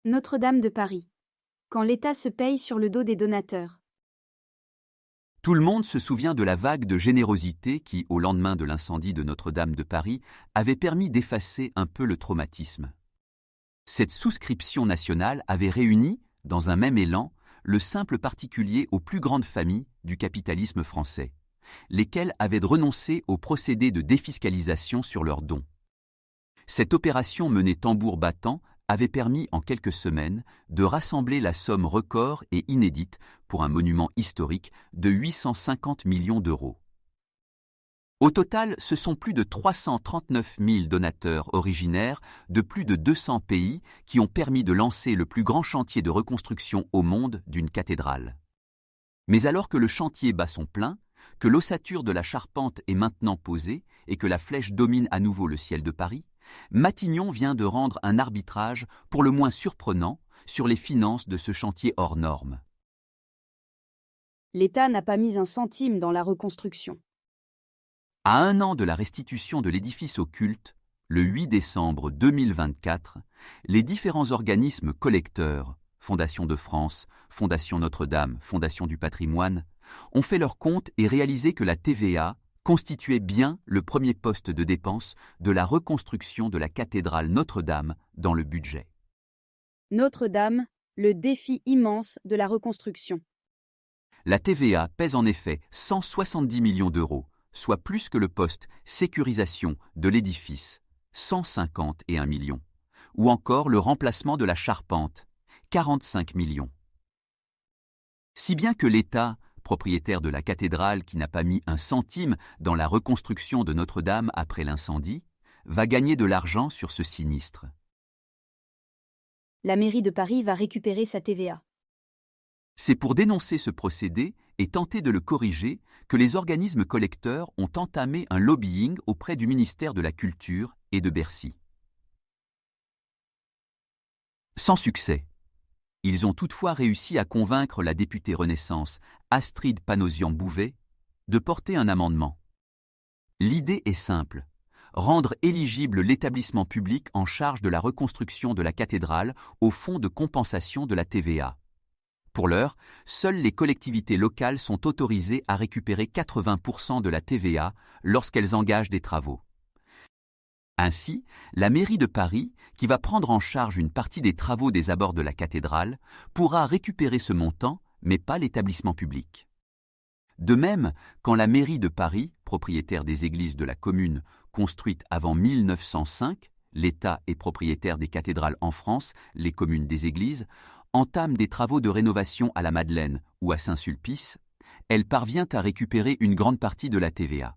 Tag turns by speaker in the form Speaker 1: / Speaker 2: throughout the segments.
Speaker 1: Notre-Dame de Paris. Quand l'État se paye sur le dos des donateurs.
Speaker 2: Tout le monde se souvient de la vague de générosité qui, au lendemain de l'incendie de Notre-Dame de Paris, avait permis d'effacer un peu le traumatisme. Cette souscription nationale avait réuni, dans un même élan, le simple particulier aux plus grandes familles du capitalisme français, lesquelles avaient renoncé au procédé de défiscalisation sur leurs dons. Cette opération menée tambour battant avait permis en quelques semaines de rassembler la somme record et inédite pour un monument historique de 850 millions d'euros. Au total, ce sont plus de 339 000 donateurs originaires de plus de 200 pays qui ont permis de lancer le plus grand chantier de reconstruction au monde d'une cathédrale. Mais alors que le chantier bat son plein, que l'ossature de la charpente est maintenant posée et que la flèche domine à nouveau le ciel de Paris, Matignon vient de rendre un arbitrage pour le moins surprenant sur les finances de ce chantier hors norme.
Speaker 1: L'État n'a pas mis un centime dans la reconstruction.
Speaker 2: À un an de la restitution de l'édifice au culte, le 8 décembre 2024, les différents organismes collecteurs, Fondation de France, Fondation Notre-Dame, Fondation du patrimoine, ont fait leur compte et réalisé que la TVA constituait bien le premier poste de dépense de la reconstruction de la cathédrale Notre-Dame dans le budget.
Speaker 1: Notre-Dame, le défi immense de la reconstruction.
Speaker 2: La TVA pèse en effet 170 millions d'euros, soit plus que le poste sécurisation de l'édifice, 151 millions, ou encore le remplacement de la charpente, 45 millions. Si bien que l'État, propriétaire de la cathédrale qui n'a pas mis un centime dans la reconstruction de Notre-Dame après l'incendie, va gagner de l'argent sur ce sinistre.
Speaker 1: La mairie de Paris va récupérer sa TVA.
Speaker 2: C'est pour dénoncer ce procédé et tenter de le corriger que les organismes collecteurs ont entamé un lobbying auprès du ministère de la Culture et de Bercy. Sans succès. Ils ont toutefois réussi à convaincre la députée Renaissance, Astrid Panosyan-Bouvet, de porter un amendement. L'idée est simple, rendre éligible l'établissement public en charge de la reconstruction de la cathédrale au fonds de compensation de la TVA. Pour l'heure, seules les collectivités locales sont autorisées à récupérer 80% de la TVA lorsqu'elles engagent des travaux. Ainsi, la mairie de Paris, qui va prendre en charge une partie des travaux des abords de la cathédrale, pourra récupérer ce montant, mais pas l'établissement public. De même, quand la mairie de Paris, propriétaire des églises de la commune construites avant 1905, l'État est propriétaire des cathédrales en France, les communes des églises, entame des travaux de rénovation à la Madeleine ou à Saint-Sulpice, elle parvient à récupérer une grande partie de la TVA.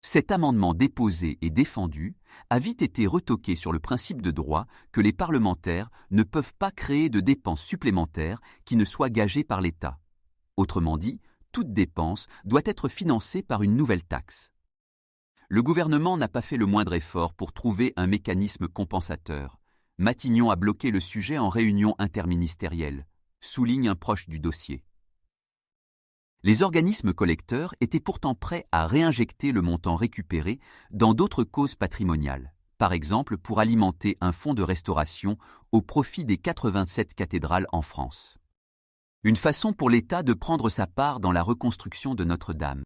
Speaker 2: Cet amendement déposé et défendu a vite été retoqué sur le principe de droit que les parlementaires ne peuvent pas créer de dépenses supplémentaires qui ne soient gagées par l'État. Autrement dit, toute dépense doit être financée par une nouvelle taxe. Le gouvernement n'a pas fait le moindre effort pour trouver un mécanisme compensateur. Matignon a bloqué le sujet en réunion interministérielle, souligne un proche du dossier. Les organismes collecteurs étaient pourtant prêts à réinjecter le montant récupéré dans d'autres causes patrimoniales, par exemple pour alimenter un fonds de restauration au profit des 87 cathédrales en France. Une façon pour l'État de prendre sa part dans la reconstruction de Notre-Dame.